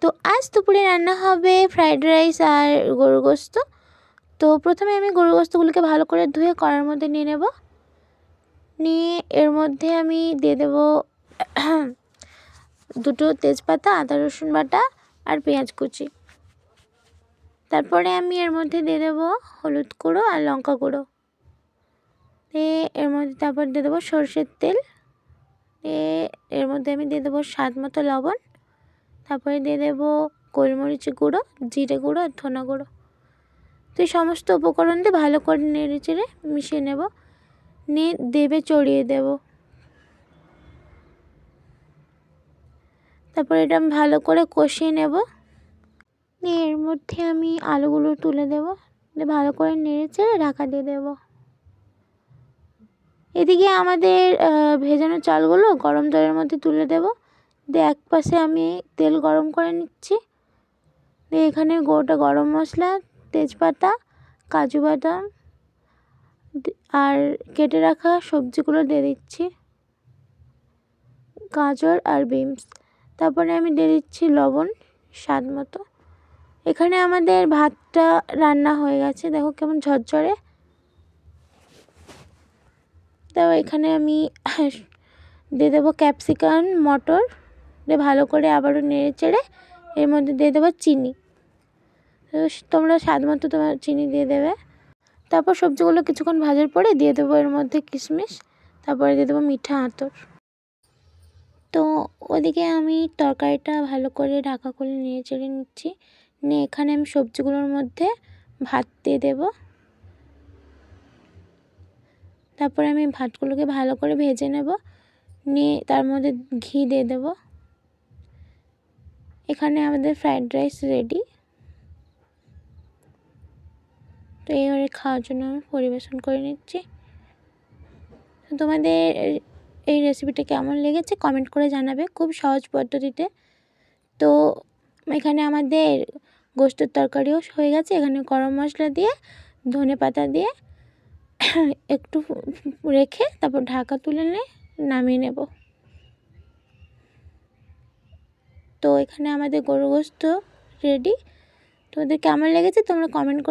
তো আজ দুপুরে রান্না হবে ফ্রাইড রাইস আর গরুর গোস্ত। তো প্রথমে আমি গরুর গোস্তগুলোকে ভালো করে ধুয়ে কড়ার মধ্যে নিয়ে নেব। নিয়ে এর মধ্যে আমি দিয়ে দেব দুটো তেজপাতা, আদা রসুন বাটা আর পেঁয়াজ কুচি। তারপরে আমি এর মধ্যে দিয়ে দেব হলুদ গুঁড়ো আর লঙ্কা গুঁড়ো। এর মধ্যে তারপর দিয়ে দেবো সরষের তেল। এর মধ্যে আমি দিয়ে দেবো স্বাদ মতো লবণ। তারপরে দিয়ে দেবো গোলমরিচ গুঁড়ো, জিরে গুঁড়ো আর ধনা গুঁড়ো। তো এই সমস্ত উপকরণ দিয়ে ভালো করে নেড়ে চেড়ে মিশিয়ে নেব। নিয়ে দেবে চড়িয়ে দেব। তারপর এটা আমি ভালো করে কষিয়ে নেব। নিয়ে এর মধ্যে আমি আলুগুলো তুলে দেব, দিয়ে ভালো করে নেড়ে চেড়ে ঢাকা দিয়ে দেব। এদিকে আমাদের ভেজানো চালগুলো গরম জলের মধ্যে তুলে দেব। দিয়ে এক পাশে আমি তেল গরম করে নিচ্ছি। দিয়ে এখানে গোটা গরম মশলা, তেজপাতা, কাজু বাদাম আর কেটে রাখা সবজিগুলো দিয়ে দিচ্ছি, গাজর আর বিনস। তারপরে আমি দিয়ে দিচ্ছি লবণ স্বাদ মতো। এখানে আমাদের ভাতটা রান্না হয়ে গেছে, দেখো কেমন ঝরঝরে। তো এখানে আমি দিয়ে দেবো ক্যাপসিকাম, মটর। দিয়ে ভালো করে আবারও নেড়ে চেড়ে এর মধ্যে দিয়ে দেবো চিনি। তোমরা স্বাদ মতো তোমার চিনি দিয়ে দেবে। তারপর সবজিগুলো কিছুক্ষণ ভাজার পরে দিয়ে দেবো এর মধ্যে কিশমিশ। তারপরে দিয়ে দেবো মিঠা আতর। তো ওদিকে আমি তরকারিটা ভালো করে ঢাকা খুলে নেড়ে চেড়ে নিচ্ছি। নিয়ে এখানে আমি সবজিগুলোর মধ্যে ভাত দিয়ে দেবো। তারপরে আমি ভাতগুলোকে ভালো করে ভেজে নেব। নিয়ে তার মধ্যে ঘি দিয়ে দেব। এখানে আমাদের ফ্রাইড রাইস রেডি। তো এইভাবে খাওয়ার জন্য আমি পরিবেশন করে নিচ্ছি। তোমাদের এই রেসিপিটা কেমন লেগেছে কমেন্ট করে জানাবে, খুব সহজ পদ্ধতিতে। তো এখানে আমাদের গোশতের তরকারিও হয়ে গেছে। এখানে গরম মশলা দিয়ে ধনেপাতা দিয়ে একটু রেখে তারপর ঢাকা তুলে নিয়ে নামিয়ে নেব। তো এখানে আমাদের গরুর গোশত রেডি। তোমাদের কেমন লেগেছে তোমরা কমেন্ট করে